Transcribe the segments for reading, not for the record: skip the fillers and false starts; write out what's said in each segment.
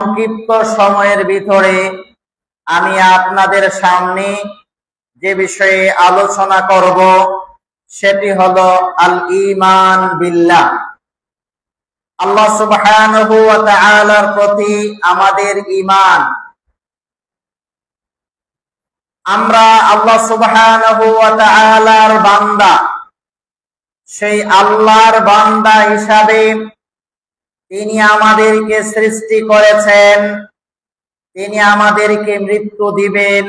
সংক্ষিপ্ত সময়ের ভিতরে আমি আপনাদের সামনে যে বিষয়ে আলোচনা করব সেটি হলো আল ঈমান বিল্লাহ। আল্লাহ সুবহানাহু ওয়া তাআলার প্রতি আমাদের ঈমান। আমরা আল্লাহ সুবহানাহু ওয়া তাআলার বান্দা। সেই আল্লাহর বান্দা হিসাবে তিনি আমাদেরকে সৃষ্টি করেছেন, তিনি আমাদেরকে মৃত্যু দিবেন।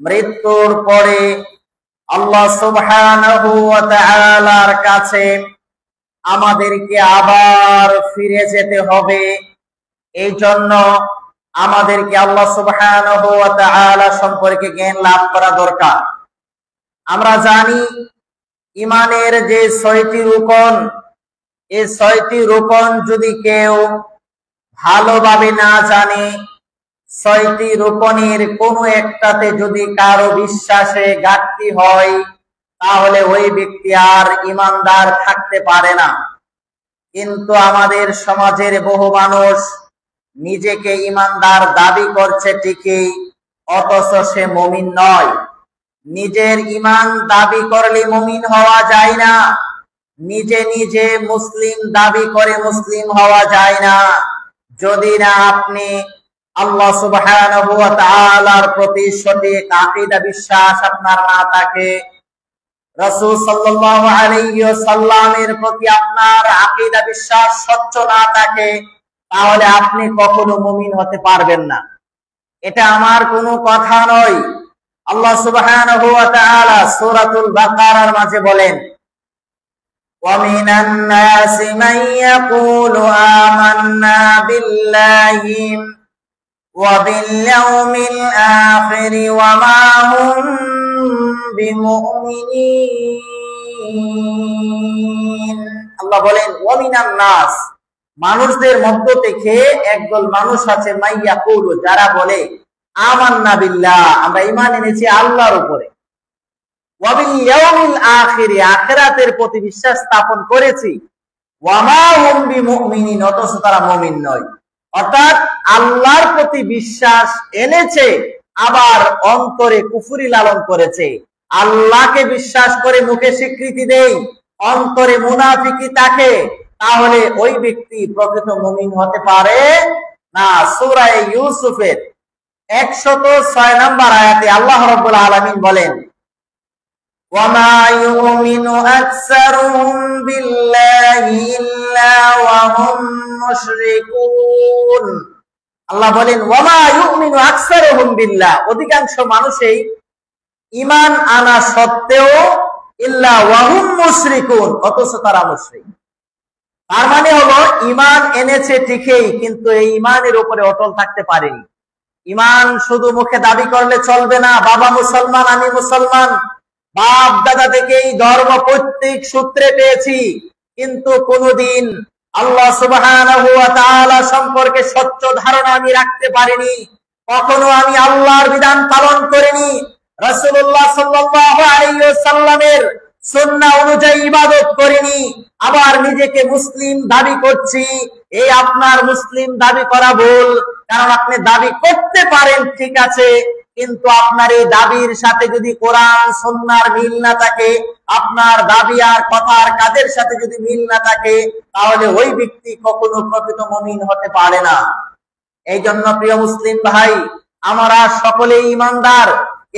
মৃত্যুর পরে আল্লাহ সুবহানাহু ওয়া তাআলার কাছে আমাদেরকে আবার ফিরে যেতে হবে। এই জন্য আমাদেরকে আল্লাহ সুবহানাহু ওয়া তাআলা সম্পর্কে জ্ঞান লাভ করা দরকার। আমরা জানি ঈমানের যে ৬টি রুকন, এই ৬টি রুকন যদি কেউ ভালোভাবে না জানে, ৬টি রুকনের কোনো একটাতে যদি কারো বিশ্বাসে ঘাটতি হয়, তাহলে ওই ব্যক্তি আর ঈমানদার থাকতে পারে না। কিন্তু আমাদের সমাজের বহু মানুষ নিজেকে ঈমানদার দাবি করছে ঠিকই, অথচ সে মুমিন নয়। নিজের ঈমান দাবি করলে মুমিন হওয়া যায় না, নিজে নিজে মুসলিম দাবি করে মুসলিম হওয়া যায় না। যদি না আপনি আল্লাহ সুবহানাহু ওয়া তাআলার প্রতি সঠিক আকীদা বিশ্বাস আপনার না থাকে, রাসূল সাল্লাল্লাহু আলাইহি ওয়াসাল্লামের প্রতি আপনার আকীদা বিশ্বাস স্বচ্ছ না থাকে, তাহলে আপনি কখনো মুমিন হতে পারবেন না। এটা আমার কোনো কথা নয়। আল্লাহ সুবহানাহু ওয়া তাআলা সূরাতুল বাকারার মাঝে বলেন, وَمِنَ النَّاسِ مَن يَقُولُ آمَنَّا بِاللَّهِ وَبِالْيَوْمِ الْآخِرِ وَمَا هُمْ بِمُؤْمِنِينَ। আল্লাহ বলেন وَمِنَ النَّاسِ, মানুষদের মধ্য থেকে একদল মানুষ আছে, মান ইয়াকুলু, যারা বলে আমান্না বিল্লাহ, আমরা ঈমান এনেছি আল্লাহর উপরে, ওয়া বিল ইয়াউমিল আখির, আখিরাতের প্রতি বিশ্বাস স্থাপন করেছি, ওয়া মা হুম বিমুমিনিন, অথচ তারা মুমিন নয়। অর্থাৎ আল্লাহর প্রতি বিশ্বাস এনেছে, আবার অন্তরে কুফরি লালন করেছে। আল্লাহকে বিশ্বাস করে মুখে স্বীকৃতি দেই, অন্তরে মুনাফিকি থাকে, তাহলে ওই ব্যক্তি প্রকৃত মুমিন হতে পারে না। সূরা ইউসুফের ১০৬ নম্বর আয়াতে আল্লাহ রাব্বুল আলামিন বলেন, وَمَا يُؤْمِنُ أَكْثَرُهُم بِاللَّهِ إِلَّا وَهُم مُشْرِكُونَ। আল্লাহ বলেন ওয়ামা ইউমিনু আকসারুহুম বিল্লাহ, অধিকাংশ মানুষই ঈমান আনা সত্ত্বেও ইল্লা ওয়াহুম মুশরিকুন, অথচ তারা মুশরিক। তার মানে হলো ঈমান এনেছে ঠিকই, কিন্তু এই ঈমানের উপরে অটল থাকতে পারেনি। ঈমান শুধু মুখে দাবি করলে চলবে না, বাবা মুসলমান আমি মুসলমান, বাপ দাদা থেকে এই ধর্ম পৈতৃক সূত্রে পেয়েছি, কিন্তু কোনদিন আল্লাহ সুবহানাহু ওয়া তাআলা সম্পর্কে স্বচ্ছ ধারণা আমি রাখতে পারিনি, কখনো আমি আল্লাহর বিধান পালন করিনি, রাসূলুল্লাহ সাল্লাল্লাহু আলাইহি ওয়াসাল্লামের সুন্নাহ অনুযায়ী ইবাদত করিনি, আবার নিজেকে মুসলিম দাবি করছি। এই আপনার মুসলিম দাবি করা ভুল, কারণ আপনি দাবি করতে পারেন ঠিক আছে, কিন্তু আপনার এই দাবির সাথে যদি কোরআন সুন্নাহর মিল না থাকে, আপনার দাবি আর কথার কাজের সাথে যদি মিল না থাকে, তাহলে ওই ব্যক্তি কখনো প্রকৃত মুমিন হতে পারে না। এই জন্য প্রিয় মুসলিম ভাই, আমরা সকলেই ঈমানদার।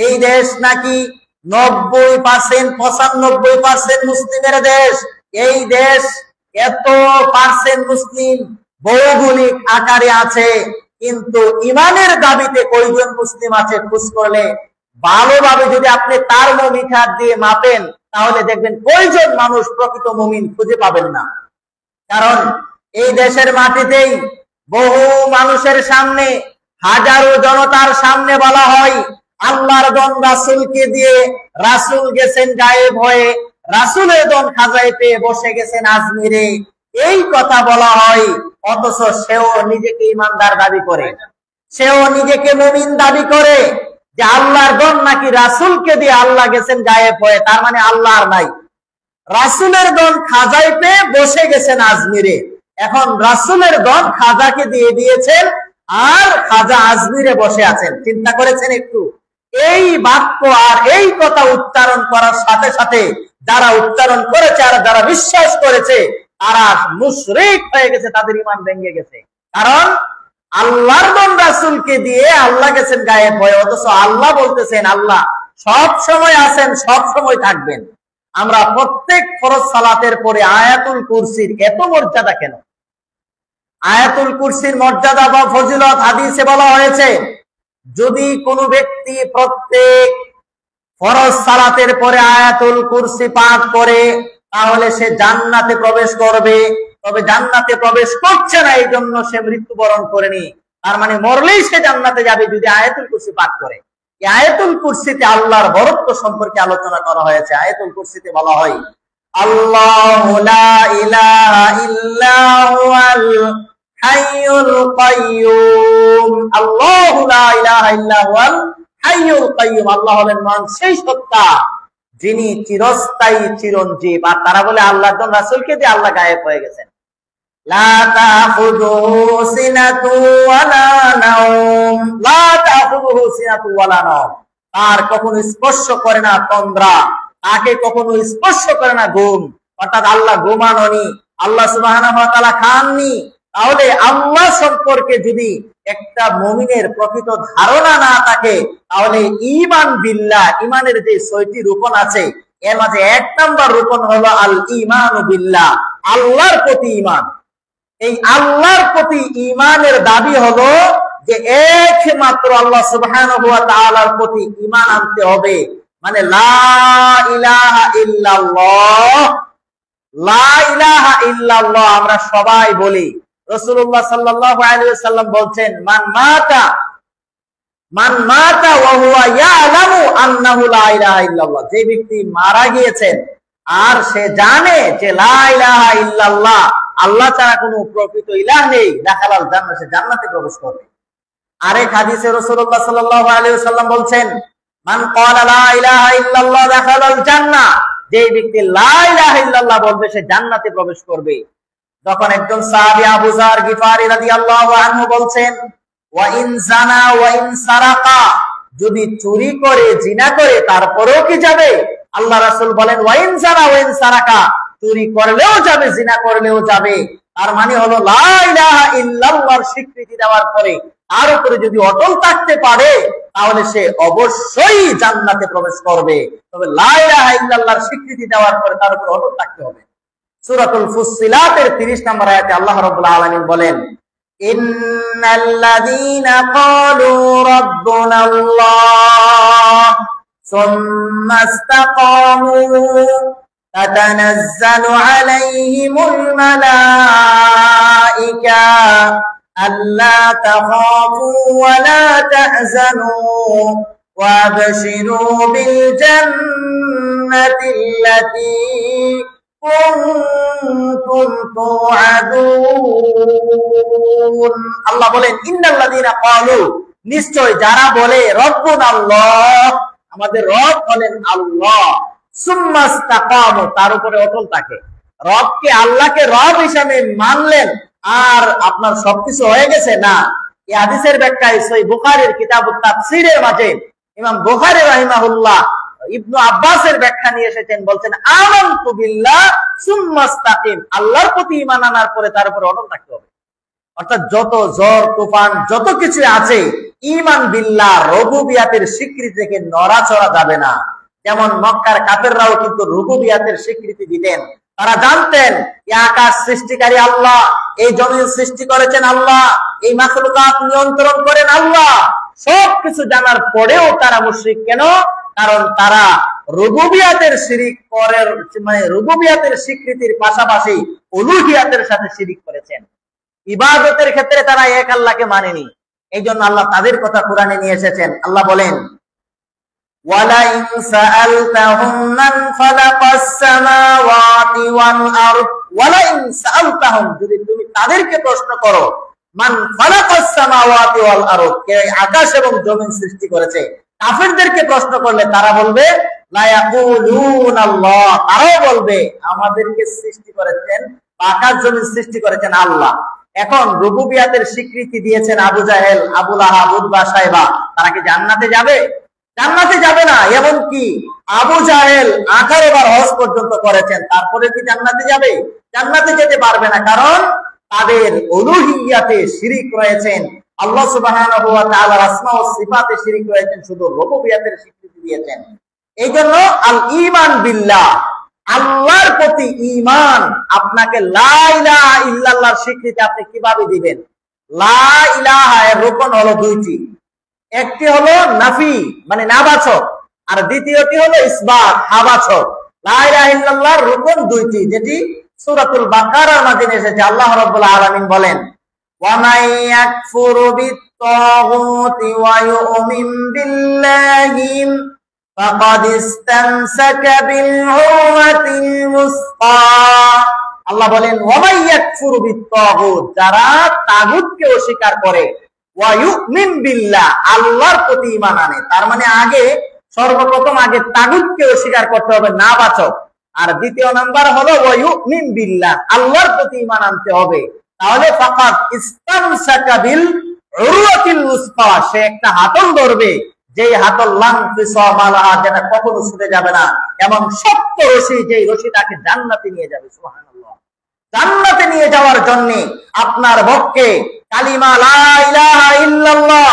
এই দেশ নাকি ৯০%, ৯৫% মুসলিমের দেশ। এই দেশ এত পার্সেন্ট মুসলিম ভৌগোলিক আকারে আছে, কিন্তু ঈমানের দাবিতে কয়জন মুসলিম আছে খোঁজ করলে ভালোভাবে যদি আপনি থার্মোমিটার দিয়ে মাপেন, তাহলে দেখবেন কয়জন মানুষ প্রকৃত মুমিন খুঁজে পাবেন না। কারণ এই দেশের মাটিতেই বহু মানুষের সামনে, হাজারো জনতার সামনে বলা হয় আল্লাহর দন রাসূলকে দিয়ে, রাসূল গেছেন গায়েব হয়ে, রাসূলের দন খাজায় পেয়ে বসে গেছেন আজমিরে, এই কথা বলা হয়। অথচ সেও নিজেকে ঈমানদার দাবি করে, সেও নিজেকে মুমিন দাবি করে যে আল্লাহর দন নাকি রাসূলকে দিয়ে আল্লাহ গেছেন গায়েব হয়ে, তার মানে আল্লাহ আর নাই। রাসূলের দন খাজায় পেয়ে বসে গেছেন আজমিরে, এখন রাসূলের দন খাজাকে দিয়ে দিয়েছেন, আর খাজা আজমিরে বসে আছেন। চিন্তা করেছেন একটু? এই বাক্য আর এই কথা উচ্চারণ করার সাথে সাথে যারা উচ্চারণ করেছে আর যারা বিশ্বাস করেছে তারা মুশরিক হয়ে গেছে, তাদের ঈমান ভেঙে গেছে। কারণ আল্লাহর কোন রাসূলকে দিয়ে আল্লাহ গেছেন গায়েব হয়ে, অথচ আল্লাহ বলতেছেন আল্লাহ সব সময় আছেন, সব সময় থাকবেন। আমরা প্রত্যেক ফরজ সালাতের পরে আয়াতুল কুরসির এত মর্যাদা কেন? আয়াতুল কুরসির মর্যাদা বা ফজিলত হাদিসে বলা হয়েছে, যদি কোনো ব্যক্তি প্রত্যেক ফরজ সালাতের পরে আয়াতুল কুরসি পাঠ করে তাহলে সে জান্নাতে প্রবেশ করবে। তবে জান্নাতে প্রবেশ করছে না এই জন্য সে মৃত্যুবরণ করেনি, তার মানে মরলেই সে জান্নাতে যাবে যদি আয়াতুল কুরসি পাঠ করে। এই আয়াতুল কুরসিতে আল্লাহর বরত্ব সম্পর্কে আলোচনা করা হয়েছে। আয়াতুল কুরসিতে বলা হয় আল্লাহু লা ইলাহা ইল্লা হুয়াল হাইয়ুল কাইয়্যুম। আল্লাহু লা ইলাহা ইল্লা হুয়াল হাইয়ুল কাইয়্যুম। আল্লাহ হলেন মহান সেই সত্তা যিনি চিরস্থায়ী চিরঞ্জীব। আর তারা বলে আল্লাহর কোন রাসূলকে দিয়ে আল্লাহ গায়েব হয়ে গেছেন। লা তাখুযুহু সিনাতু ওয়ালা নাওম। লা তাখুযুহু সিনাতু ওয়ালা নাওম। তার কখনো স্পর্শ করে না তন্দ্রা, তাকে কখনো স্পর্শ করে না ঘুম। অর্থাৎ আল্লাহ ঘুমাননি, আল্লাহ সুবহানাহু ওয়া তাআলা খাননি। তাহলে আল্লাহ সম্পর্কে যদি একটা মুমিনের প্রকৃত ধারণা না থাকে তাহলে ঈমান বিল্লাহ, ঈমানের যে 6টি রুকন আছে এর মাঝে 1 নাম্বার রুকন হলো আল ঈমানু বিল্লাহ, আল্লাহর প্রতি ঈমান। এই আল্লাহর প্রতি ঈমানের দাবি হলো যে একমাত্র আল্লাহ সুবহানাহু ওয়া তাআলার প্রতি ঈমান আনতে হবে। মানে লা ইলাহা ইল্লাল্লাহ, লা ইলাহা ইল্লাল্লাহ আমরা সবাই বলি। রাসূলুল্লাহ সাল্লাল্লাহু আলাইহি ওয়াসাল্লাম বলছেন মান মাতা ওয়া হুয়া ইয়ালামু আন্নাহু লা ইলাহা ইল্লাল্লাহ। যে ব্যক্তি মারা গিয়েছেন আর সে জানে যে লা ইলাহা ইল্লাল্লাহ, আল্লাহ ছাড়া কোনো প্রকৃত ইলাহ নেই, দাখালাল জান্নাত, সে জান্নাতে প্রবেশ করবে। আরেক হাদিসে রাসূলুল্লাহ সাল্লাল্লাহু আলাইহি ওয়াসাল্লাম বলছেন মান ক্বালা লা ইলাহা ইল্লাল্লাহ দাখালাল জান্নাহ। যে ব্যক্তি লা ইলাহা ইল্লাল্লাহ বলবে সে জান্নাতে প্রবেশ করবে। যখন একজন সাহাবী আবু যার গিফারি রাদিয়াল্লাহু আনহু বলছেন ওয়া ইন জানা ওয়া ইন সারাকা, যদি চুরি করে জিনা করে তারপরেও কি যাবে? আল্লাহ রাসূল বলেন ওয়া ইন জানা ওয়া ইন সারাকা, চুরি করলেও যাবে, জিনা করলেও যাবে। তার মানে হলো লা ইলাহা ইল্লাল্লাহর স্বীকৃতি দেওয়ার পরে তার উপরে যদি অটল থাকতে পারে তাহলে সে অবশ্যই জান্নাতে প্রবেশ করবে। তবে লা ইলাহা ইল্লাল্লাহর স্বীকৃতি দেওয়ার পরে তার উপরে অটল থাকতে হবে। সূরাতুল ফুসসিলাতের 30 নম্বর আয়াতে আল্লাহ রাব্বুল আলামিন বলেন ইন্নাল্লাযীনা ক্বালু রাব্বুনাল্লাহ সুম্মা ইসতাকামু তাতানাজ্জালু আলাইহিমুল মালাঈকা আল্লা তাখাফু ওয়া লা তাহজানু ওয়া আবশিরু বিল জান্নাতিল্লাতী আল্লাহ বলেন ইন্নাল্লাযীনা ক্বালু, নিশ্চয় যারা বলে রব্বুনাল্লাহ, আমাদের রব হলেন আল্লাহ, সুম্মা ইসতাকামু, তার উপরে অটল থাকে। রবকে, আল্লাহকে রব হিসেবে মানলেন আর আপনার সবকিছু হয়ে গেছে না। এই হাদিসের ব্যাখ্যায় সহিহ বুখারীর কিতাবুত তাফসীরের মাঝে ইমাম বুখারী রাহিমাহুল্লাহ ইবনু আব্বাসের ব্যাখ্যা নিয়ে এসেছেন, বলছেন আমানতু বিল্লাহ সুম্মা ইসতাকিম, আল্লাহর প্রতি ঈমান আনার পরে তার উপরে অটল থাকতে হবে। অর্থাৎ যত ঝড় তুফান যত কিছু আছে ঈমান বিল্লাহ রুবুবিয়াতের স্বীকৃতি থেকে নড়াচড়া যাবে না। যেমন মক্কার কাফেররাও কিন্তু রুবুবিয়াতের স্বীকৃতি দিতেন। তারা জানতেন এই আকাশ সৃষ্টিকারী আল্লাহ, এই জমিন সৃষ্টি করেছেন আল্লাহ, এই মাখলুকাত নিয়ন্ত্রণ করেন আল্লাহ। সবকিছু জানার পরেও তারা মুশরিক কেন? কারণ তারা রুবুবিয়াতের শিরিক করার, মানে রুবুবিয়াতের স্বীকৃতির পাশাপাশি উলুহিয়াতের সাথে শিরিক করেছেন। ইবাদতের ক্ষেত্রে তারা এক আল্লাহকে মানেনি। এই জন্য আল্লাহ তাদের কথা কোরআনে নিয়ে এসেছেন। আল্লাহ বলেন ওয়ালা ইন সাআলতাহুম মান খালাকাস সামাওয়াতি ওয়াল আরদ, ওয়ালা ইন সাআলতাহুম, যদি তুমি তাদেরকে প্রশ্ন করো মান খালাকাস সামাওয়াতি ওয়াল আরদ, কে আকাশ এবং জমিন সৃষ্টি করেছে, কাফেরদেরকে প্রশ্ন করলে তারা বলবে লা ইয়াকুলুনাল্লাহ, তারাও বলবে আমাদেরকে সৃষ্টি করেছেন, আকাশ জমিন সৃষ্টি করেছেন আল্লাহ। এখন রুবুবিয়াতের স্বীকৃতি দিয়েছেন আবু জাহেল, আবু লাহাব, উতবা, সাইবা, তারা কি জান্নাতে যাবে? জান্নাতে যাবে না। এমনকি আবু জাহেল 18 বার হজ পর্যন্ত করেছেন, তারপরে কি জান্নাতে যাবে? জান্নাতে যেতে পারবে না, কারণ তাদের উলুহিয়াতে শিরিক রয়েছেন, আল্লাহ সুবহানাহু ওয়া তাআলার আসমা ও সিফাতে শিরিক রয়েছেন, শুধু রুবুবিয়াতের স্বীকৃতি দিয়েছেন। এই জন্য আল ঈমান বিল্লাহ, আল্লাহর প্রতি ঈমান, আপনাকে লা ইলাহা ইল্লাল্লাহর স্বীকৃতি আপনি কিভাবে দিবেন? লা ইলাহা এর রুকন হলো দুইটি, একটি হলো নাফি মানে নাবাচক, আর দ্বিতীয়টি হলো ইসবাত হাবাচক। লা ইলাহা ইল্লাল্লাহর রুকন দুইটি, যেটি সূরাতুল বাকারার মাঝে এসেছে। আল্লাহ রাব্বুল আলামিন বলেন, ওয়া মান ইয়াকফুরু বিত-তাগুতি ওয়া ইউমিন বিল্লাহি ফাকাদ ইসতামসাকা বিল-উরওয়াতিল মুসকা। আল্লাহ বলেন, ওয়া মান ইয়াকফুরু বিত-তাগুত, যারা তাগুতকে অস্বীকার করে, ওয়া ইউমিন বিল্লাহ, আল্লাহর প্রতি ঈমান আনে। তার মানে আগে সর্বপ্রথম আগে তাগুতকে অস্বীকার করতে হবে, নাবাচক, আর দ্বিতীয় নাম্বার হলো ওয়া ইউমিন বিল্লাহ, আল্লাহর প্রতি ঈমান আনতে হবে। তাহলে ফাকাদ ইসতামসাকা বিল উরওয়াতিল মুসকা, সে একটা হাতল ধরবে, যেই হাতল লান ফিসামা লাহা, যেটা কখনো ছুটে যাবে না, এবং শক্ত রশি, যেই রশি তাকে জান্নাতে নিয়ে যাবে। সুবহানাল্লাহ। জান্নাতে নিয়ে যাওয়ার জন্য আপনার পক্ষে কালিমা লা ইলাহা ইল্লাল্লাহ,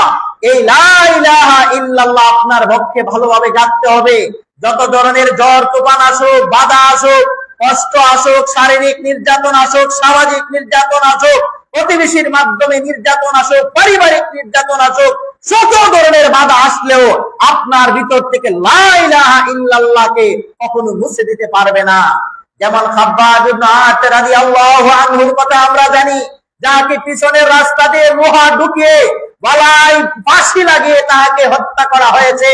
এই লা ইলাহা ইল্লাল্লাহ আপনার পক্ষে ভালোভাবে জানতে হবে। যত ধরনের জ্বর তুফান আসুক, বাধা আসুক, কষ্ট আসুক, শারীরিক নির্যাতন আসুক, সামাজিক নির্যাতন আসুক, প্রতিবেশীর মাধ্যমে নির্যাতন আসুক, পারিবারিক নির্যাতন আসুক, শত ধরনের বাধা আসলেও আপনার ভিতর থেকে লা ইলাহা ইল্লাল্লাহকে কখনো মুছে দিতে পারবে না। যেমন খাব্বাব ইবনে আরাত রাদিয়াল্লাহু আনহুর কথা আমরা জানি, যাকে পিছনের রাস্তা দিয়ে লোহা ঢুকিয়ে গলায় ফাঁসি লাগিয়ে তাকে হত্যা করা হয়েছে।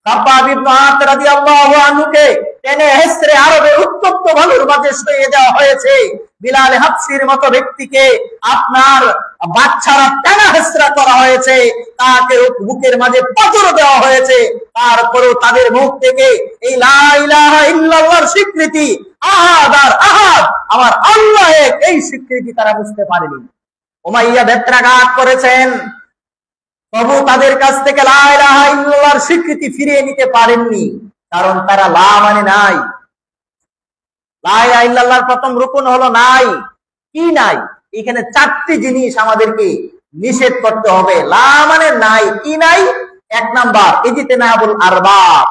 খাব্বাব ইবনে আরাত রাদিয়াল্লাহু আনহুকে টেনে হেসড়ে আরবে উত্তপ্ত বালুর মাঝে শুইয়ে দেওয়া হয়েছে। বিলাল হাবশির মতো ব্যক্তিকে আপনার বাচ্চারা টানা হেসড়া করা হয়েছে, তাকে বুকের মাঝে পাথর দেওয়া হয়েছে। তারপরেও তাদের মুখ থেকে এই লা ইলাহা ইল্লাল্লাহর স্বীকৃতি, আহাদ আর আহাদ আমার আল্লাহ এক, এই স্বীকৃতি তারা বুঝতে পারেনি। উমাইয়া বেত্রাঘাত করেছেন, তবু তাদের কাছ থেকে লা ইলাহা ইল্লাল্লাহর স্বীকৃতি ফিরিয়ে নিতে পারেননি, কারণ তারা লা মানে নাই। লা ইলাহা ইল্লাল্লাহর প্রথম রুকন হলো নাই। কি নাই? এখানে 4টি জিনিস আমাদেরকে নিষেধ করতে হবে। লা মানে নাই, কি নাই? 1 নাম্বার ইজতিনাবুল আরবাব,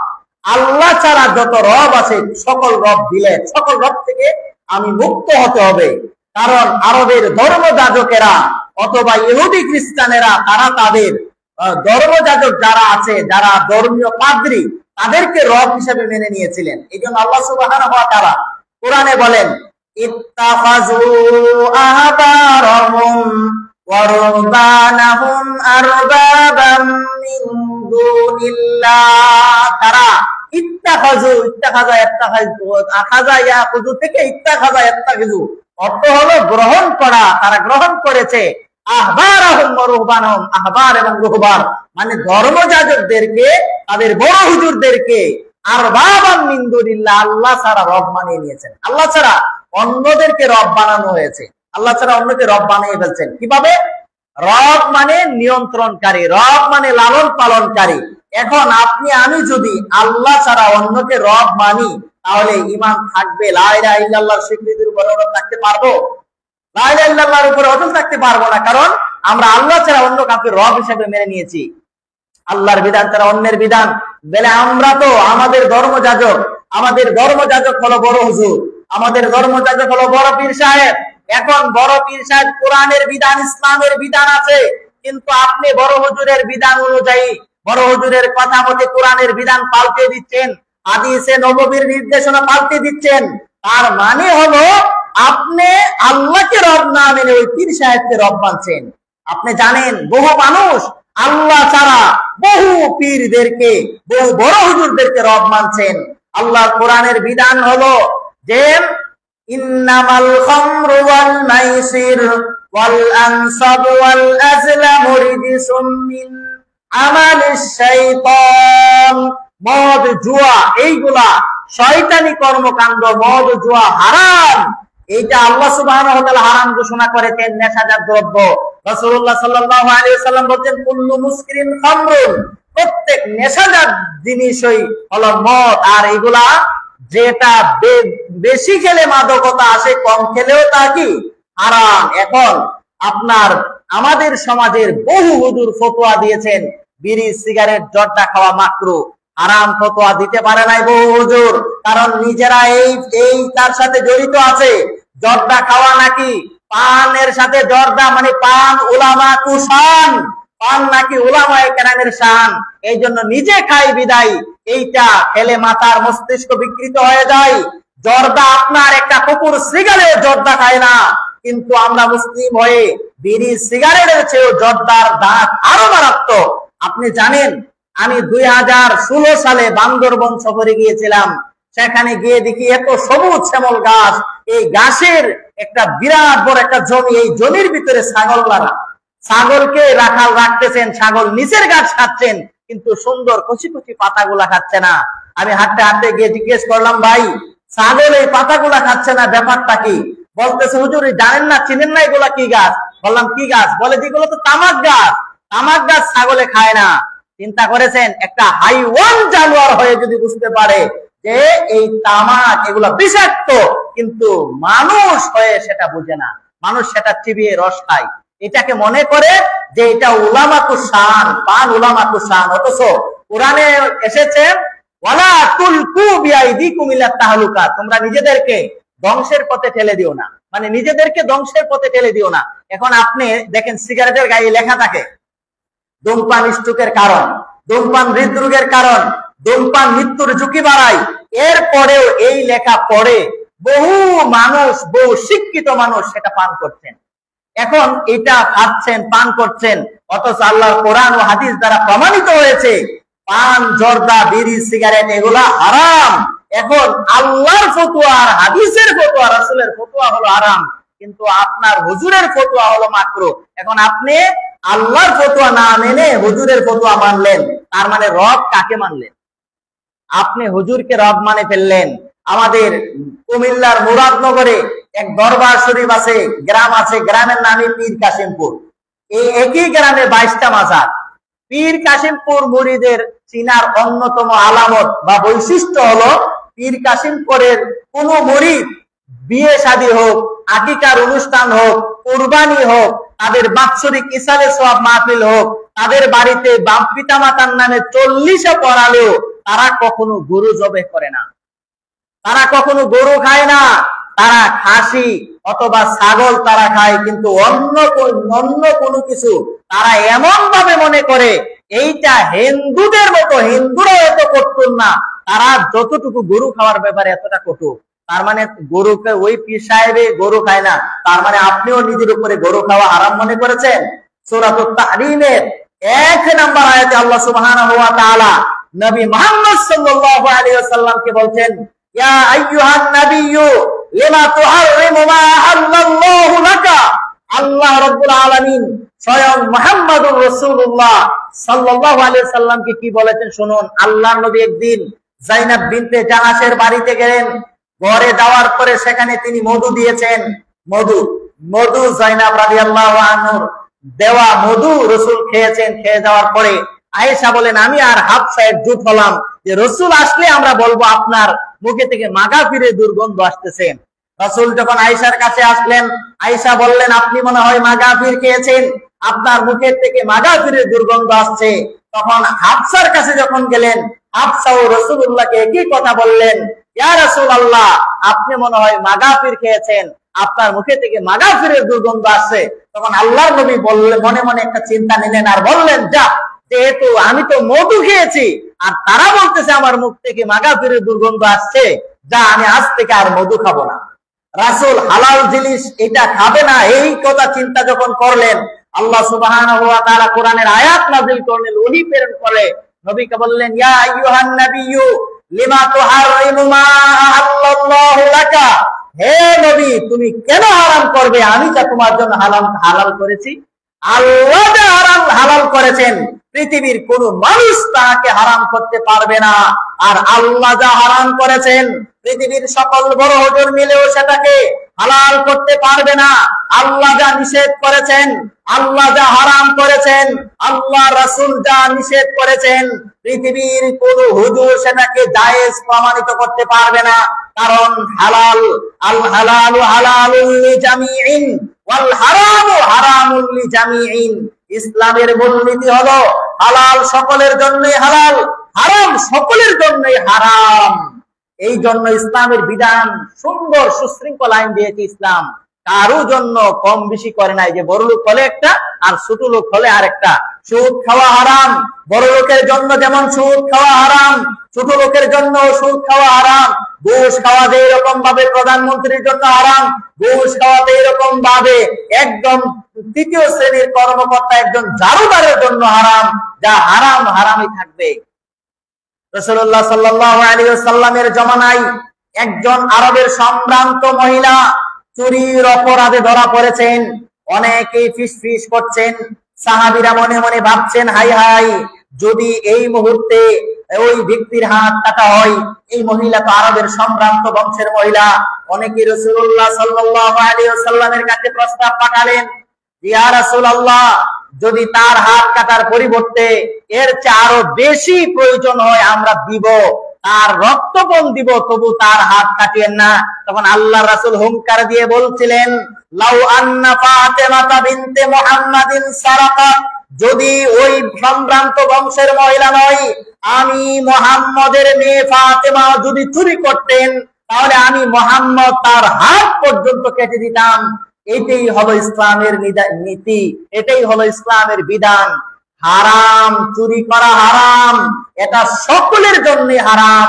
আল্লাহ ছাড়া যত রব আছে সকল রব দিলেন, সকল রব থেকে আমি মুক্ত হতে হবে। কারণ আরবের ধর্মযাজকেরা অথবা ইহুদি খ্রিস্টানেরা, তারা তাদের ধর্মযাজক যারা আছে, যারা ধর্মীয় পাদ্রী, তাদেরকে রব হিসেবে মেনে নিয়েছিলেন। এই জন্য আল্লাহ সুবহানাহু ওয়া তাআলা কোরআনে বলেন, ইত্তাখাযু আহবারহুম ওয়া রুহবানাহুম আরবাবাম মিন দুনিল্লাহ। তারা ইত্তাখাযু, আখাযা ইয়াখুযু থেকে ইত্তাখাযা ইয়াত্তাখিযু, অর্থ হলো গ্রহণ করা, তারা গ্রহণ করেছে। আহবারহুম ওয়া রুহবানহুম, আহবার এবং রুহবান মানে ধর্মযাজকদেরকে, তাদের বড় হুজুরদেরকে আরবাবাম মিন দুনিল্লাহ, আল্লাহ ছাড়া রব বানিয়ে নিয়েছেন। আল্লাহ ছাড়া অন্যদেরকে রব বানানো হয়েছে, আল্লাহ ছাড়া অন্যকে রব বানিয়ে ফেলছেন। কিভাবে? রব মানে নিয়ন্ত্রণকারী, রব মানে লালন পালনকারী। এখন আপনি আমি যদি আল্লাহ ছাড়া অন্যকে রব মানি, তাহলে ঈমান থাকবে? লা ইলাহা ইল্লাল্লাহর স্বীকৃতির উপর অটল থাকতে পারবো? লা ইলাহা ইল্লাল্লাহর উপর অটল থাকতে পারবো না, কারণ আমরা আল্লাহ ছাড়া অন্য কাউকে রব হিসেবে মেনে নিয়েছি। আল্লাহর বিধান ছাড়া অন্যের বিধান বলে আমরা তো, আমাদের ধর্মযাজক হলো বড় হুজুর, আমাদের ধর্মযাজক হলো বড় পীর সাহেব। এখন বড় পীর সাহেব কোরআনের বিধান, ইসলামের বিধান আছে, কিন্তু আপনি বড় হুজুরের বিধান অনুযায়ী, বড় হুজুরের কথা মতে কোরআনের বিধান পাল্টে দিচ্ছেন, হাদিসে নববীর নির্দেশনা পাল্টে দিচ্ছেন। তার মানে হলো আপনি আল্লাহকে রব না মেনে ওই পীর সাহেবকে রব মানছেন। আপনি জানেন বহু মানুষ আল্লাহ ছাড়া বহু পীরদেরকে, বহু বড় হুজুরদেরকে রব মানছেন। আল্লাহর কোরআনের বিধান হলো যে ইন্নামাল খামরু ওয়াল মাইসির ওয়াল আনসাব ওয়াল আজলামু রিজসুম মিন আমালিশ শাইতান, মদ জুয়া এইগুলা শয়তানি কর্মকাণ্ড, মদ জুয়া হারাম, এইটা আল্লাহ সুবহানাহু ওয়া তাআলা হারাম ঘোষণা করেছেন নেশাজাত দ্রব্য। রাসূলুল্লাহ সাল্লাল্লাহু আলাইহি ওয়াসাল্লাম বলেন কুল্লু মুসকিরিন খামরুন, প্রত্যেক নেশাজাত জিনিসই হলো মদ। আর এগুলা যেটা বেশি খেলে মাদকতা আসে, কম খেলেও তা কি হারাম। এখন আপনার আমাদের সমাজের বহু হুজুর ফতোয়া দিয়েছেন বিড়ি সিগারেট জর্দা খাওয়া মাকরুহ, হারাম ফতোয়া দিতে পারে নাই বহু হুজুর, কারণ নিজেরা এই তার সাথে জড়িত আছে। জর্দা খাওয়া নাকি পানের সাথে, জর্দা মানে পান উলামা কুশান, পান নাকি উলামায়ে কেরামের শান, এই জন্য নিজে খাই বিদায় এইটা খেলে মাথার মস্তিষ্ক বিকৃত হয়ে যায়। জর্দা আপনার একটা কুকুর সিগারেট জর্দা খায় না, কিন্তু আমরা মুসলিম হয়ে বিড়ি সিগারেটের চেয়েও জর্দার দাঁত আরো মারাত্মক। আপনি জানেন আমি 2016 সালে বান্দরবন সফরে গিয়েছিলাম, সেখানে গিয়ে দেখি এত সবুজ শ্যামল গাছ, এই গাছের একটা বিরাট বড় একটা জমি, এই জমির ভিতরে ছাগলকে রাখাল রাখতেছেন, ছাগল নিচের গাছ খাচ্ছেন কিন্তু সুন্দর কচি কচি পাতাগুলা খাচ্ছে না। আমি হাঁটতে হাঁটতে গিয়ে জিজ্ঞেস করলাম, ভাই ছাগল এই পাতাগুলা খাচ্ছে না, ব্যাপারটা কি? বলতেছে হুজুর জানেন না, চিনেন না এগুলা কি গাছ? বললাম কি গাছ? বলে যেগুলো তো তামাক গাছ, তামাক গাছ ছাগলে খায় না। চিন্তা করেছেন একটা হাইওয়ান জানোয়ার হয়ে যদি বুঝতে পারে যে এই তামাক এগুলা বিষাক্ত, কিন্তু মানুষ হয়ে সেটা বুঝে না, মানুষ সেটা চিবিয়ে রস খায়, এটাকে মনে করে যে এটা উলামাতুশ শান, পান উলামাতুশ শান। অথচ কোরআনে এসেছে ওয়ালা তুলকু বিআইদিকুম ইলা তাহলুকা, তোমরা নিজেদেরকে ধ্বংসের পথে ঠেলে দিও না, মানে নিজেদেরকে ধ্বংসের পথে ঠেলে দিও না। এখন আপনি দেখেন সিগারেটের গায়ে লেখা থাকে ধূমপান স্ট্রোকের কারণ, ধূমপান হৃদরোগের কারণ, ধূমপান মৃত্যুর ঝুঁকি বাড়ায়, এরপরেও এই লেখা পড়ে বহু মানুষ, বহু শিক্ষিত মানুষ সেটা পান করছেন। এখন এটা খাচ্ছেন, পান করছেন, অথচ আল্লাহর কোরআন ও হাদিস দ্বারা প্রমাণিত হয়েছে পান জর্দা বিড়ি সিগারেট এগুলা হারাম। এখন আল্লাহর ফতোয়া আর হাদিসের ফতোয়া, রাসূলের ফতোয়া হলো হারাম, কিন্তু আপনার হুজুরের ফতোয়া হলো মাকরুহ। এখন আপনি আল্লাহর ফতোয়া না মেনে হুজুরের ফতোয়া মানলেন, তার মানে রব কাকে মানলেন? আপনি হুজুরকে রব মানে ফেললেন। আমাদের কুমিল্লার মুরাদনগরে এক দরবার শরীফ আছে, গ্রাম আছে, গ্রামের নামই পীর কাশিমপুর। এই একই গ্রামে 22টা মাজার। পীর কাশিমপুর মুরিদের চিনার অন্যতম আলামত বা বৈশিষ্ট্য হলো পীর কাশিমপুরের কোন মুরিদ বিয়ে শাদী হোক, আকিকার অনুষ্ঠান হোক, কুরবানি হোক, তাদের বাৎসরিক ইসালে সওয়াব মাহফিল হোক, তাদের বাড়িতে বাপ পিতা মাতার নামে 40 পড়ালেও তারা কখনো গরু জবে করে না, তারা কখনো গরু খায় না, তারা খাসি অথবা ছাগল তারা খায়, কিন্তু অন্য কোনো কিছু তারা এমন ভাবে মনে করে এইটা হিন্দুদের মতো, হিন্দুরা এত কঠোর না, তারা যতটুকু গরু খাওয়ার ব্যাপারে এতটা কঠোর। তার মানে গরুকে ওই পীর সাহেবে গরু খায় না, তার মানে আপনিও নিজের উপরে গরু খাওয়া হারাম মনে করেছেন। সূরাতুত তাহরীমের 1 নম্বর আয়াতে আল্লাহ সুবহানাহু ওয়া তাআলা নবী মুহাম্মদ সাল্লাল্লাহু আলাইহি ওয়াসাল্লামকে বলছেন, ইয়া আইয়ুহান নাবিয়্যু লিমা তুহাররিমু মা আহাল্লাল্লাহু লাকা। আল্লাহ রাব্বুল আলামিন স্বয়ং মুহাম্মদুর রাসূলুল্লাহ সাল্লাল্লাহু আলাইহি ওয়াসাল্লামকে কি বলেছেন শুনুন। আল্লাহর নবী একদিন যায়েনব বিনতে জাহাশের বাড়িতে গেলেন, ঘরে যাওয়ার পরে সেখানে তিনি মধু দিয়েছেন, মধু যায়েনব রাদিয়াল্লাহু আনহুর দেওয়া মধু রাসূল খেয়েছেন। খেয়ে যাওয়ার পরে আয়েশা বলেন, আমি আর হাফসা একজুট হলাম যে রাসূল আসলে আমরা বলবো আপনার মুখে থেকে মাগাফিরের দুর্গন্ধ আসতেছে। রাসূল যখন আয়েশার কাছে আসলেন, আয়েশা বললেন, আপনি মনে হয় মাগাফির খেয়েছেন, আপনার মুখের থেকে মাগাফিরের দুর্গন্ধ আসছে। তখন হাফসার কাছে যখন গেলেন, হাফসাও রাসূলুল্লাহকে একই কথা বললেন, ইয়া রাসূলুল্লাহ আপনি মনে হয় মাগাফির খেয়েছেন, আপনার মুখে থেকে মাগাফিরের দুর্গন্ধ আসছে। তখন আল্লাহর নবী বললেন, মনে মনে একটা চিন্তা নিলেন আর বললেন, যা, যেহেতু আমি তো মধু খেয়েছি আর তারা বলতেছে আমার মুখ থেকে মাগাফিরের দুর্গন্ধ আসছে, যা আমি আজ থেকে আর মধু খাবো না। রাসূল হালাল জিনিস এটা খাবে না, এই কথা চিন্তা যখন করলেন, আল্লাহ সুবহানাহু ওয়া তাআলা কোরআনের আয়াত নাযিল করলেন, ওহী প্রেরণ করে নবীকে বললেন, ইয়া আইয়ুহান নাবিয়্যু লিমা তুহাররিমু মা আহাল্লাল্লাহু লাকা। হে নবী তুমি কেন হারাম করবে আমি যা তোমার জন্য হালাল করেছি? আল্লাহ যা হালাল করেছেন পৃথিবীর কোন মানুষ তাকে হারাম করতে পারবে না, আর আল্লাহ যা হারাম করেছেন পৃথিবীর সকল বড় হুজুর মিলেও সেটাকে হালাল করতে পারবে না। আল্লাহ যা নিষেধ করেছেন, আল্লাহ যা হারাম করেছেন, আল্লাহ রাসূল যা নিষেধ করেছেন, পৃথিবীর কোন হুজুর সেটাকে জায়েজ প্রমাণিত করতে পারবে না। কারণ হালাল, আল হালালু হালালুল লিজামিইন ওয়াল হারামু হারামুল লিজামিইন। ইসলামের মূলনীতি হলো হালাল সকলের জন্যই হালাল, হারাম সকলের জন্যই হারাম। এই জন্য ইসলামের বিধান সুন্দর সুশৃঙ্খল আইন দিয়েছে ইসলাম। কারো জন্য কম বেশি করে নাই, যে বড় লোক হলে একটা আর ছোট লোক হলে আরেকটা। সুদ খাওয়া হারাম, বড় লোকের জন্য যেমন সুদ খাওয়া হারাম, ছোট লোকের জন্য সুদ খাওয়া হারাম। ঘুষ খাওয়া যে এরকম ভাবে প্রধানমন্ত্রীর জন্য হারাম, ঘুষ খাওয়াতে এরকম ভাবে একদম তৃতীয় শ্রেণীর কর্মকর্তা একজন জারুদারের জন্য হারাম। যা হারাম হারামই থাকবে। রাসূলুল্লাহ সাল্লাল্লাহু আলাইহি ওয়াসাল্লামের জমানায় একজন আরবের সম্ভ্রান্ত মহিলা চুরির অপরাধে ধরা পড়েছেন। অনেকেই ফিসফিস করছেন, সাহাবীরা মনে মনে ভাবছেন, হাই হাই, যদি এই মুহূর্তে ওই ব্যক্তির হাত কাটা হয়। এই মহিলা তো আরবের সম্ভ্রান্ত বংশের মহিলা। অনেকে রাসূলুল্লাহ সাল্লাল্লাহু আলাইহি ওয়াসাল্লামের কাছে প্রস্তাব পাঠালেন, ইয়া রাসূলুল্লাহ, যদি তার হাত কাটার পরিবর্তে এর চেয়ে আরো বেশি প্রয়োজন হয় আমরা দিব, তার রক্তপণ দিব, তবু তার হাত কাটিয়েন না। তখন আল্লাহর রাসূল হুঙ্কার দিয়ে বলছিলেন, লাউ আন্না ফাতেমাতা বিনতে মুহাম্মাদিন সারাকাত, যদি ওই সম্ভ্রান্ত বংশের মহিলা নয়, আমি মুহাম্মদের মেয়ে ফাতেমা যদি চুরি করতেন, তাহলে আমি মুহাম্মদ তার হাত পর্যন্ত কেটে দিতাম। এটাই হলো ইসলামের নীতি, এটাই হলো ইসলামের বিধান। হারাম, চুরি করা হারাম, এটা সকলের জন্য হারাম।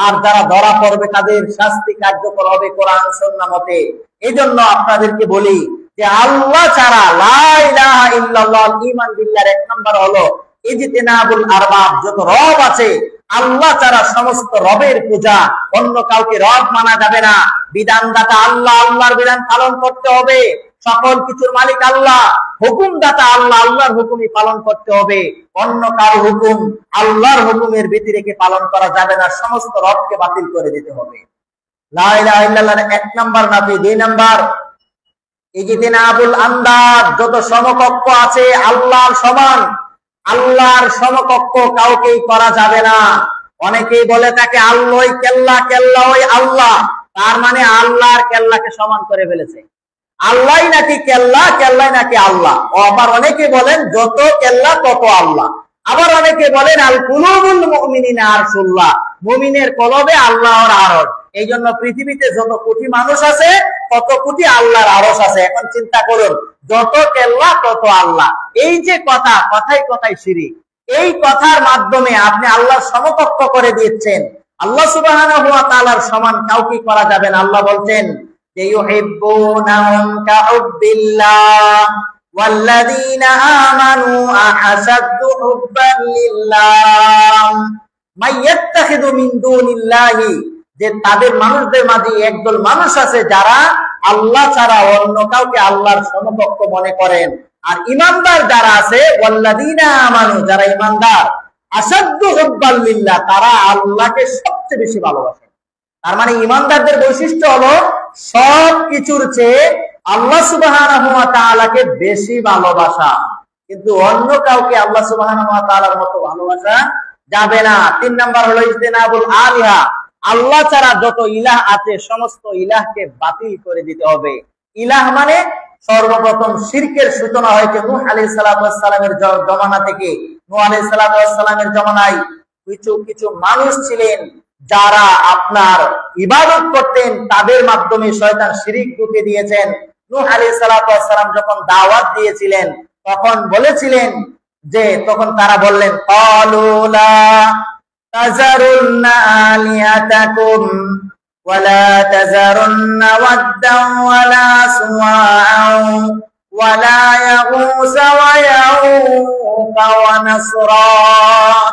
আর যারা ধরা পড়বে তাদের শাস্তি কার্যকর হবে কোরআন সুন্নাহ মতে। এই জন্য আপনাদেরকে বলি যে আল্লাহ ছাড়া, লা ইলাহা ইল্লাল্লাহ, ঈমান বিল্লাহর এক নাম্বার হলো ইজতিনাবুল আরবাব। যত রব আছে আল্লাহ ছাড়া সমস্ত রবের পূজা, অন্য কাউকে রব মানা যাবে না। বিধানদাতা আল্লাহ, আল্লাহর বিধান পালন করতে হবে। সকল কিছুর মালিক আল্লাহ, হুকুমদাতা আল্লাহ, আল্লাহর হুকুমই পালন করতে হবে। অন্য কারো হুকুম আল্লাহর হুকুমের ব্যতিরেকে পালন করা যাবে না, সমস্ত রবকে বাতিল করে দিতে হবে। লা ইলাহা ইল্লাল্লাহর এক নাম্বার নাফি। দুই নাম্বার ইজতিনাবুল আন্দাদ, যত সমকক্ষ আছে আল্লাহর সমান, আল্লাহর সমকক্ষ কাউকেই করা যাবে না। অনেকেই বলে থাকে আল্লাহই কেল্লা, কেল্লা ওই আল্লাহ, তার মানে আল্লাহর কেল্লাকে সমান করে ফেলেছে। আল্লাহ নাকি কেল্লা, কেল্লাই নাকি আল্লাহ। আবার অনেকে বলেন যত কেল্লা তত আল্লাহ। আবার অনেকে বলেন আল কুলুবুল মুমিনিনা আরশুল্লাহ, মুমিনের কলবে আল্লাহর আরশ। এই জন্য পৃথিবীতে যত কোটি মানুষ আছে তত কোটি আল্লাহর আরশ আছে। এখন চিন্তা করুন, যত কেল্লা তত আল্লাহ, এই যে কথা, কথাই কথাই শিরিক। এই কথার মাধ্যমে আপনি আল্লাহর সমকক্ষ করে দিচ্ছেন। আল্লাহ সুবহানাহু ওয়া তাআলার সমান কাউকে করা যাবে না। আল্লাহ বলছেন যে ইউহিব্বুনাহুম কাহুব্বিল্লাহ ওয়াল্লাযীনা আমানু আহাসাদ্দু হুব্বান লিল্লাহ মাইয়াত্তাখিযু মিন দুনিল্লাহি, যে তাদের মানুষদের মাঝে একদল মানুষ আছে যারা আল্লাহ ছাড়া অন্য কাউকে আল্লাহর সমকক্ষ মনে করেন। আর ঈমানদার যারা আছে, ওয়াল্লাযীনা আমানু, যারা ঈমানদার, আসাদ্দু হুব্বান লিল্লাহ, তারা আল্লাহকে সবচেয়ে বেশি ভালোবাসে। তার মানে ঈমানদারদের বৈশিষ্ট্য হলো সব কিছুর চেয়ে আল্লাহ সুবহানাহু ওয়া তাআলাকে বেশি ভালোবাসা। কিন্তু অন্য কাউকে আল্লাহ সুবহানাহু ওয়া তাআলার মতো ভালোবাসা যাবে না। তিন নাম্বার হলো ইজতিনাবুল আলিহা, আল্লাহ ছাড়া যত ইলাহ আছে সমস্ত ইলাহকে বাতিল করে দিতে হবে। ইলাহ মানে সর্বপ্রথম শিরকের সূচনা হয়েছে নূহ আলাইহিস সালাতু ওয়াস সালামের জমানা থেকে। নূহ আলাইহিস সালাতু ওয়াস সালামের জমানায় কিছু কিছু মানুষ ছিলেন যারা আপনার ইবাদত করতেন, তাদের মাধ্যমে শয়তান শিরিক ঢুকে দিয়েছেন। নূহ আলাইহিস সালাতু ওয়াস সালাম যখন দাওয়াত দিয়েছিলেন তখন বলেছিলেন যে, তখন তারা বললেন ক্বালু লা তাযারুন্না আলিহাতাকুম ওয়ালা তাযারুন্না ওয়াদ্দান ওয়ালা সুওয়াআন ওয়ালা ইয়াগুসা ওয়া ইয়াউকা ওয়া নাসরা।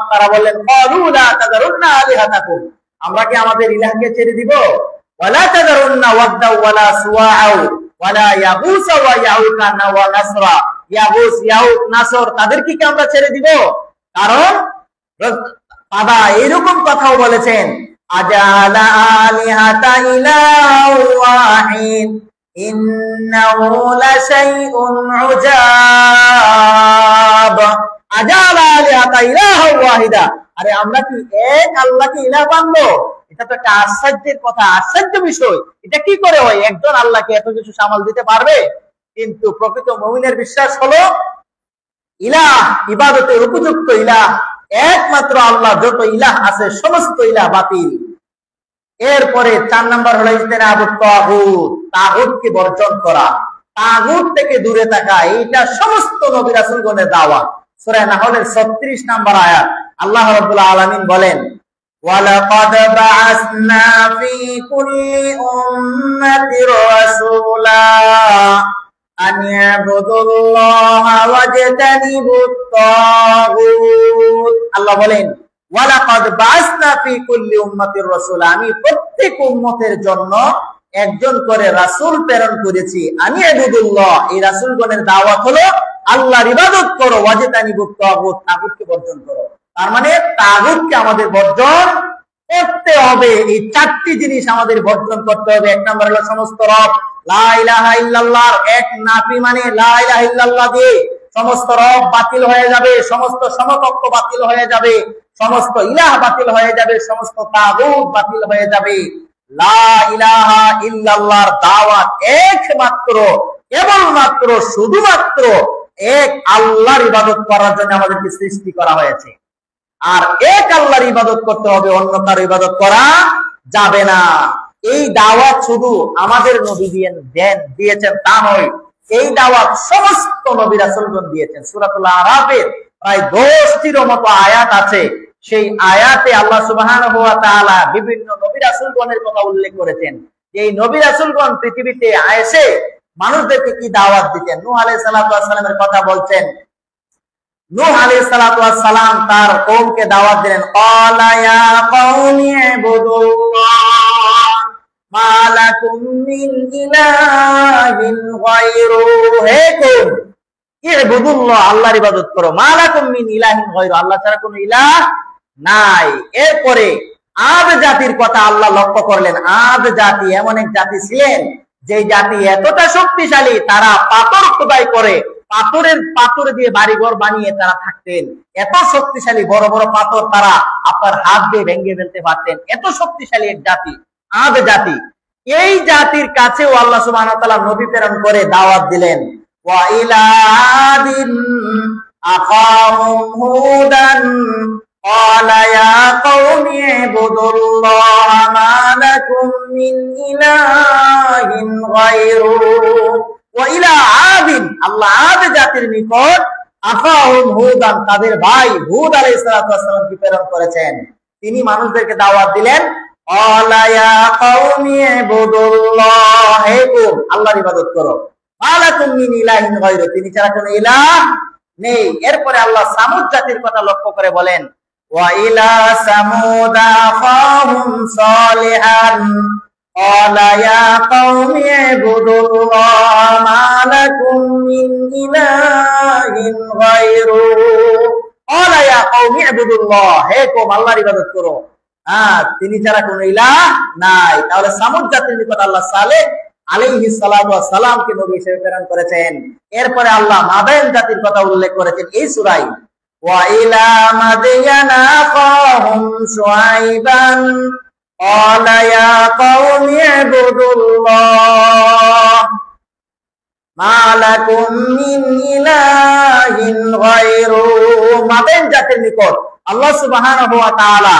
তারা বললেন ক্বালু লা তাযারুন্না আলিহাতাকুম, আমরা কি আমাদের ইলাহকে ছেড়ে দিব? ওয়ালা তাযারুন্না ওয়াদ্দান ওয়ালা সুওয়াআন ওয়ালা ইয়াগুসা ওয়া ইয়াউকা ওয়া নাসরা, ইয়াগুস, ইয়াউক, নাসর, তাদেরকে কি আমরা ছেড়ে দিব? কারণ বাবা এরকম কথাও বলেছেন, আজালা আলিহাতা ইলাহু ওয়াহিদ ইন্নাহু লাশাইউন উজাব আজালা আলিহাতা ইলাহা ওয়াহিদা। আরে আমরা কি এক আল্লাহকে ইলাহ বানাবো? এটা তো একটা আশ্চর্যের কথা, আশ্চর্য বিষয়। এটা কি করে হয়? একজন আল্লাহকে এত কিছু সামাল দিতে পারবে? কিন্তু প্রকৃত মুমিনের বিশ্বাস হলো ইলাহ, ইবাদতের উপযুক্ত ইলাহ একমাত্র আল্লাহ। যত ইলাহ আছে সমস্ত ইলাহ বাতিল। এরপরে 4 নম্বর হলো ইজতিনাবুত তাগুত, তাগুতকে বর্জন করা, তাগুত থেকে দূরে থাকা। এটা সমস্ত নবী রাসূলগণের দাওয়াত। সূরা নাহলের 36 নম্বর আয়াত আল্লাহ রাব্বুল আলামিন বলেন, ওয়ালাকাদ বাআসনা ফি কুল্লি উম্মাতির রাসূলা আন ইয়াবুদুল্লাহা ওয়াজতানিবুত তাগুত। আল্লাহ বলেন, ওয়ালাকাদ বাআসনা ফি কুল্লি উম্মাতির রাসূলা, আমি প্রত্যেক উম্মতের জন্য একজন করে রাসূল প্রেরণ করেছি। আনি ইবাদুল্লাহ, এই রাসূলগণের দাওয়াত হলো আল্লাহর ইবাদত করো, ওয়াজতানিবুত তাগুত, তাগুতকে বর্জন করো। তার মানে তাগুতকে আমাদের বর্জন করতে হবে। এই 4টি জিনিস আমাদের বর্জন করতে হবে। 1 নম্বর হলো সমস্ত রব লা ইলাহা ইল্লাল্লাহর এক নাফি, মানে লা ইলাহা ইল্লাল্লাহ দিয়ে সমস্ত রব বাতিল হয়ে যাবে, সমস্ত সমকক্ষ বাতিল হয়ে যাবে, সমস্ত ইলাহ বাতিল হয়ে যাবে, সমস্ত তাগুত বাতিল হয়ে যাবে। লা ইলাহা ইল্লাল্লাহর দাওয়াত একমাত্র, কেবলমাত্র, শুধুমাত্র এক আল্লাহর ইবাদত করার জন্য আমাদেরকে সৃষ্টি করা হয়েছে। আর এক আল্লাহর ইবাদত করতে হবে, অন্য কারো ইবাদত করা যাবে না। এই দাওয়াত শুধু আমাদের নবী দিয়েছেন তা নয়, এই দাওয়াত সমস্ত নবী রাসূলগণ দিয়েছেন। সূরাতুল আরাফের প্রায় 10টির মতো আয়াত আছে। সেই আয়াতে আল্লাহ সুবহানাহু ওয়া তাআলা বিভিন্ন নবী রাসূলগণের কথা উল্লেখ করেছেন। এই নবী রাসূলগণ পৃথিবীতে এসে মানুষদেরকে কি দাওয়াত দিতেন। নূহ আলাইহিস সালাতু ওয়াস সালামের কথা বলছেন। নূহ আলাইহিস সালাতু ওয়াস সালাম তার কওমকে দাওয়াত দিলেন, ক্বালা ইয়া কওমি ইবুদুল্লাহ মা লাকুম মিন ইলাহিন গায়রু। হে কওম, ইবুদুল্লাহ, আল্লাহর ইবাদত করো, মা লাকুম মিন ইলাহিন গায়রু, আল্লাহ ছাড়া কোনো ইলাহ নাই। এরপরে আদ জাতির কথা আল্লাহ লক্ষ্য করলেন। আদ জাতি এমন এক জাতি ছিলেন যে জাতি এতটা শক্তিশালী, তারা পাথর খোদাই করে পাথর দিয়ে বাড়িঘর বানিয়ে তারা থাকতেন। এত শক্তিশালী, বড় বড় পাথর তারা আপনার হাত দিয়ে ভেঙে ফেলতে পারতেন। এত শক্তিশালী এক জাতি আদ জাতি। এই জাতির কাছেও আল্লাহ সুবহানাহু ওয়া তাআলা নবী প্রেরণ করে দাওয়াত দিলেন। ওয়া ইলা আদিন আখাহুম হুদান ক্বালা ইয়া কওমি ইবুদুল্লাহ মা লাকুম মিন ইলাহিন গায়রু। ওয়া ইলা আদিন, আল্লাহ আদ জাতির নিকট আখাহুম হুদান, তাদের ভাই হুদ আলাইহিস সালাতু ওয়াস সালামকে প্রেরণ করেছেন। তিনি মানুষদেরকে দাওয়াত দিলেন, ক্বালা ইয়া কওমি ইবুদুল্লাহ, হে কওম, আল্লাহর ইবাদত করো, মা লাকুম মিন ইলাহিন গায়রু, তিনি ছাড়া কোনো ইলাহ নেই। এরপরে আল্লাহ সামুদ জাতির কথা লক্ষ্য করে বলেন, ওয়া ইলা সামুদ আখাহুম সালিহান ক্বালা ইয়া কওমি ইবুদুল্লাহ মা লাকুম মিন ইলাহিন গায়রু। ক্বালা ইয়া কওমি ইবুদুল্লাহ, হে কওম, আল্লাহর ইবাদত করো, তিনি ছাড়া কোনো ইলাহ নাই। তাহলে সামুদ জাতির নিকট আল্লাহ সালেহ আলাইহিস সালাতু ওয়াস সালামকে নবী হিসেবে প্রেরণ করেছেন। এরপরে আল্লাহ মাদায়েন জাতির কথা উল্লেখ করেছেন এই সূরায়, ওয়া ইলা মাদিয়ানা আখাহুম শুআইবান ক্বালা ইয়া কওমি ইবুদুল্লাহ মা লাকুম মিন ইলাহিন গায়রু। মাদায়েন জাতির নিকট আল্লাহ সুবহানাহু ওয়া তাআলা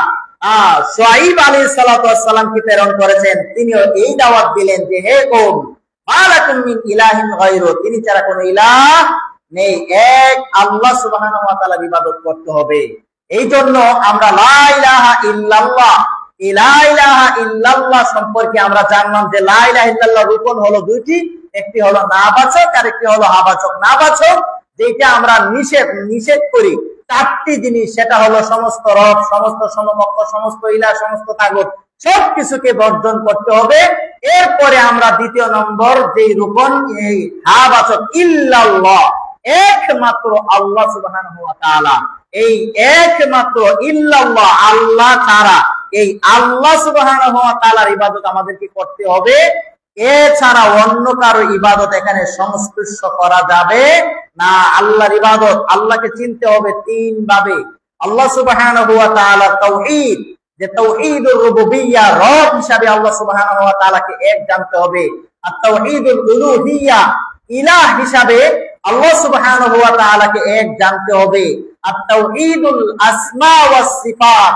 শুআইব আলাইহিস সালাতু ওয়াস সালামকে প্রেরণ করেছেন। তিনিও এই দাওয়াত দিলেন যে, হে কওম, মা লাকুম মিন ইলাহিন গায়রু, তিনি ছাড়া কোনো ইলাহ নেই, এক আল্লাহ সুবহানাহু ওয়া তাআলার ইবাদত করতে হবে। এই জন্য আমরা লা ইলাহা ইল্লাল্লাহ, লা ইলাহা ইল্লাল্লাহ সম্পর্কে আমরা জানলাম যে লা ইলাহা ইল্লাল্লাহ রূপন হলো দুইটি, একটি হলো নাবাচক আর একটি হলো হাবাচক। নাবাচক যেটা আমরা নিষেধ করি 4টি জিনিস, সেটা হলো সমস্ত রব, সমস্ত সমকক্ষ, সমস্ত ইলাহ, সমস্ত তাগুত, সবকিছুকে বর্জন করতে হবে। এরপরে আমরা দ্বিতীয় নম্বর যেই রূপন, এই হাবাচক, ইল্লাল্লাহ, একমাত্র আল্লাহ সুবহানাহু ওয়া তাআলা, এই একমাত্র ইল্লাল্লাহ, আল্লাহ ছাড়া এই আল্লাহ সুবহানাহু ওয়া তাআলার ইবাদত আমাদেরকে করতে হবে। এছাড়া অন্য কারো ইবাদত এখানে সংস্পর্শ করা যাবে না। আল্লাহর ইবাদত, আল্লাহকে চিনতে হবে তিন ভাবে। আল্লাহ সুবহানাহু ওয়া তাআলা তাওহীদ, যে তাওহীদুর রুবুবিয়্যাহ, রব হিসাবে আল্লাহ সুবহানাহু ওয়া তাআলাকে এক জানতে হবে। আর তাওহীদুল উলুহিয়্যাহ, ইলাহ হিসাবে আল্লাহ সুবহানাহু ওয়া তাআলাকে এক জানতে হবে। আর তাওহীদুল আসমা ওয়াস সিফাত,